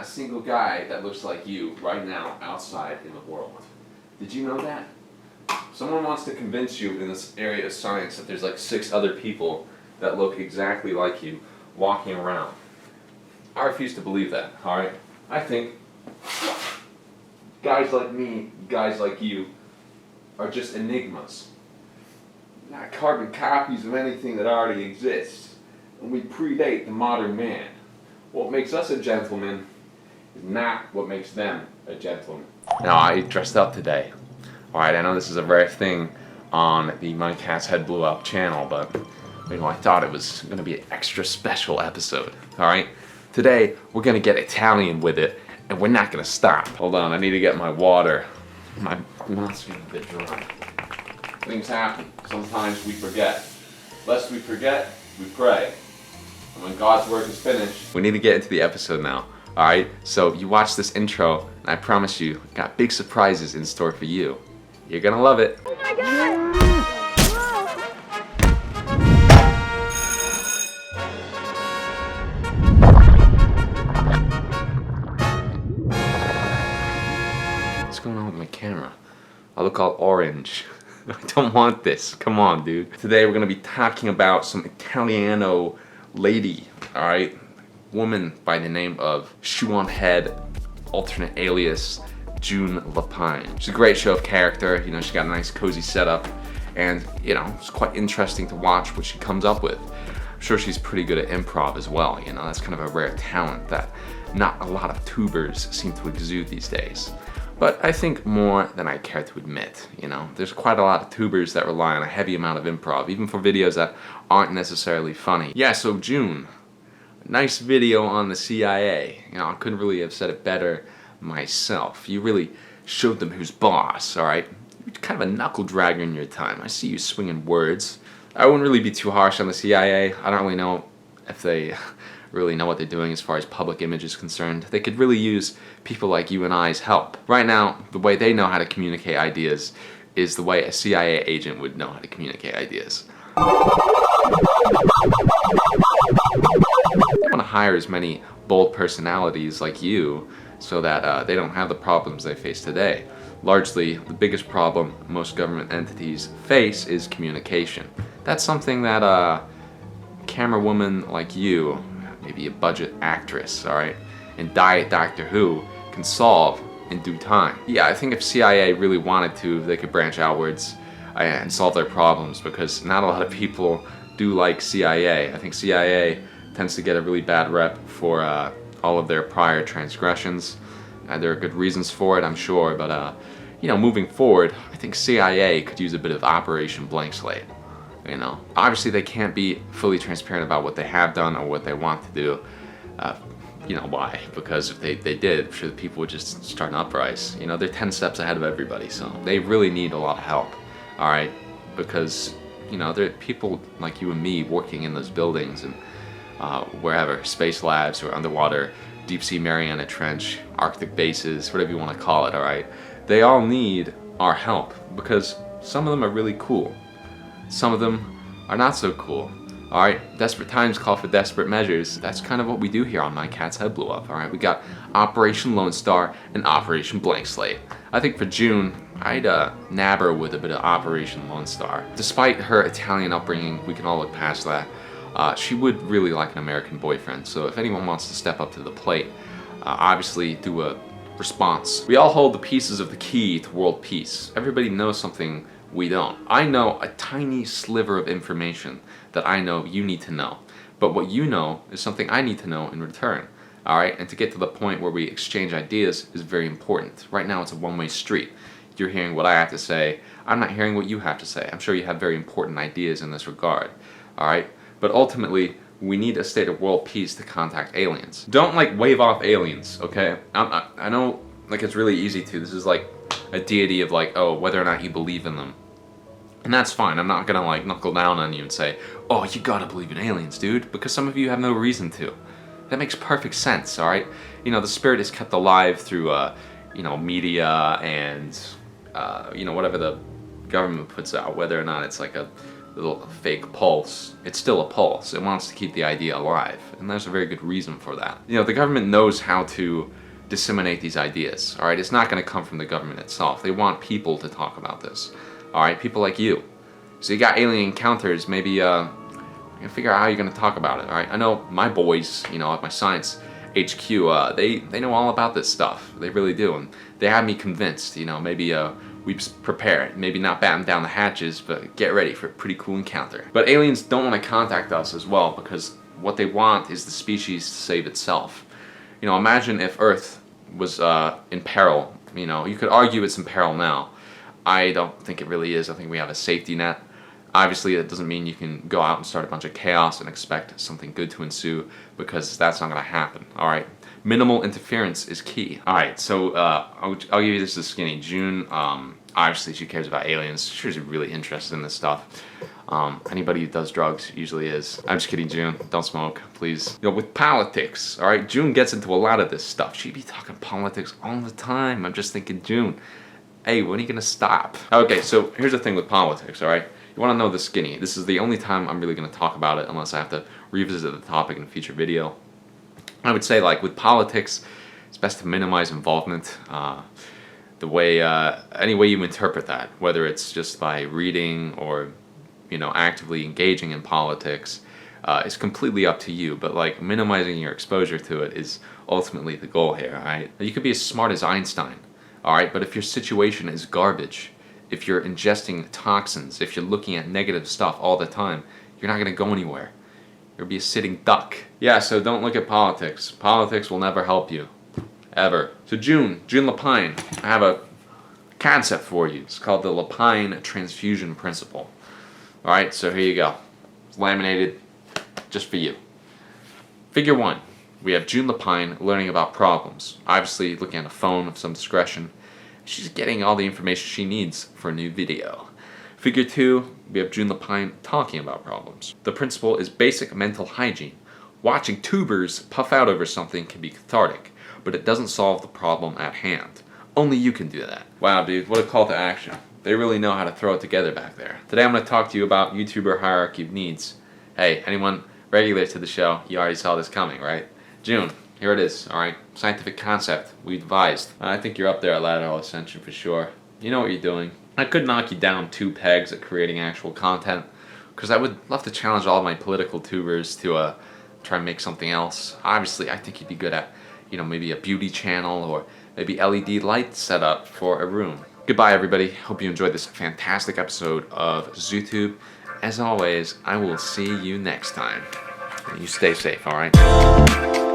not a single guy that looks like you right now outside in the world. Did you know that? Someone wants to convince you in this area of science that there's like 6 other people that look exactly like you walking around. I refuse to believe that, alright? I think guys like me, guys like you, are just enigmas. Not carbon copies of anything that already exists. And we predate the modern man. What makes us a gentleman is not what makes them a gentleman. Now, I dressed up today. Alright, I know this is a rare thing on the My Cat's Head Blew Up channel, but I thought it was going to be an extra special episode. Alright? Today, we're going to get Italian with it, and we're not going to stop. Hold on, I need to get my water. My mouth's getting a bit dry. Things happen. Sometimes we forget. Lest we forget, we pray. And when God's work is finished, we need to get into the episode now. Alright, so you watch this intro, and I promise you, I got big surprises in store for you. You're gonna love it. Oh my God! What's going on with my camera? I look all orange. I don't want this. Come on, dude. Today we're gonna be talking about some Italiano lady, alright? Woman by the name of Shoe0nHead, alternate alias June Lapine. She's a great show of character. You know, she got a nice cozy setup, and you know, it's quite interesting to watch what she comes up with. I'm sure she's pretty good at improv as well. You know, that's kind of a rare talent that not a lot of tubers seem to exude these days. But I think more than I care to admit. You know, there's quite a lot of tubers that rely on a heavy amount of improv, even for videos that aren't necessarily funny. Yeah, so June, nice video on the CIA. You know, I couldn't really have said it better myself. You really showed them who's boss, alright? You're kind of a knuckle dragger in your time. I see you swinging words. I wouldn't really be too harsh on the CIA. I don't really know if they really know what they're doing as far as public image is concerned. They could really use people like you and I's help. Right now, the way they know how to communicate ideas is the way a CIA agent would know how to communicate ideas. They want to hire as many bold personalities like you so that they don't have the problems they face today. Largely, the biggest problem most government entities face is communication. That's something that a camera woman like you, maybe a budget actress, alright, and diet Doctor Who can solve in due time. Yeah, I think if CIA really wanted to, they could branch outwards and solve their problems, because not a lot of people do like CIA. I think CIA tends to get a really bad rep for all of their prior transgressions. There are good reasons for it, I'm sure, but you know, moving forward, I think CIA could use a bit of Operation Blank Slate. You know, obviously they can't be fully transparent about what they have done or what they want to do. You know why? Because if they did, I'm sure the people would just start an uprising. You know, they're 10 steps ahead of everybody, so they really need a lot of help. All right, because you know, there are people like you and me working in those buildings and wherever, space labs or underwater, deep sea Mariana Trench, Arctic bases, whatever you want to call it, alright? They all need our help because some of them are really cool. Some of them are not so cool. Alright, desperate times call for desperate measures. That's kind of what we do here on My Cat's Head Blew Up, alright? We got Operation Lone Star and Operation Blank Slate. I think for June, I'd nab her with a bit of Operation Lone Star. Despite her Italian upbringing, we can all look past that. She would really like an American boyfriend, so if anyone wants to step up to the plate, obviously do a response. We all hold the pieces of the key to world peace. Everybody knows something we don't. I know a tiny sliver of information that I know you need to know, but what you know is something I need to know in return. Alright, and to get to the point where we exchange ideas is very important. Right now it's a one-way street. You're hearing what I have to say, I'm not hearing what you have to say. I'm sure you have very important ideas in this regard. Alright? But ultimately, we need a state of world peace to contact aliens. Don't like wave off aliens, okay? I know like it's really easy to. This is like a deity of like, oh, whether or not you believe in them. And that's fine. I'm not gonna like knuckle down on you and say, oh, you gotta believe in aliens, dude, because some of you have no reason to. That makes perfect sense, alright? You know, the spirit is kept alive through, you know, media and, you know, whatever the government puts out, whether or not it's like a little fake pulse, it's still a pulse. It wants to keep the idea alive, and there's a very good reason for that. You know, the government knows how to disseminate these ideas, all right? It's not going to come from the government itself. They want people to talk about this, all right? People like you. So you got alien encounters, maybe you can figure out how you're going to talk about it, all right? I know my boys, you know, at my science HQ, they know all about this stuff. They really do, and they have me convinced, you know, maybe we prepare, maybe not batten down the hatches, but get ready for a pretty cool encounter. But aliens don't want to contact us as well, because what they want is the species to save itself. You know, imagine if Earth was in peril. You know, you could argue it's in peril now. I don't think it really is. I think we have a safety net. Obviously, that doesn't mean you can go out and start a bunch of chaos and expect something good to ensue, because that's not going to happen, all right? Minimal interference is key. All right, so I'll give you this as skinny. June, obviously she cares about aliens. She's really interested in this stuff. Anybody who does drugs usually is. I'm just kidding, June. Don't smoke, please. You know, with politics, all right, June gets into a lot of this stuff. She'd be talking politics all the time. I'm just thinking, June, hey, when are you going to stop? Okay, so here's the thing with politics, all right? You want to know the skinny. This is the only time I'm really going to talk about it, unless I have to revisit the topic in a future video. I would say, like, with politics, it's best to minimize involvement. The way, any way you interpret that, whether it's just by reading or, you know, actively engaging in politics, is completely up to you. But, like, minimizing your exposure to it is ultimately the goal here, alright? You could be as smart as Einstein, alright? But if your situation is garbage, if you're ingesting toxins, if you're looking at negative stuff all the time, you're not going to go anywhere. You'll be a sitting duck. Yeah, so don't look at politics. Politics will never help you. Ever. So June Lapine, I have a concept for you. It's called the Lapine transfusion principle. Alright, so here you go. It's laminated just for you. Figure 1. We have June Lapine learning about problems. Obviously looking at a phone of some discretion. She's getting all the information she needs for a new video. Figure 2, we have June Lapine talking about problems. The principle is basic mental hygiene. Watching tubers puff out over something can be cathartic, but it doesn't solve the problem at hand. Only you can do that. Wow, dude, what a call to action. They really know how to throw it together back there. Today I'm going to talk to you about YouTuber hierarchy of needs. Hey, anyone regular to the show, you already saw this coming, right? June, here it is, alright? Scientific concept, we devised. I think you're up there at lateral ascension for sure. You know what you're doing. I could knock you down 2 pegs at creating actual content, because I would love to challenge all of my political tubers to try and make something else. Obviously, I think you'd be good at, you know, maybe a beauty channel or maybe LED light setup for a room. Goodbye, everybody. Hope you enjoyed this fantastic episode of ZooTube. As always, I will see you next time. You stay safe, alright?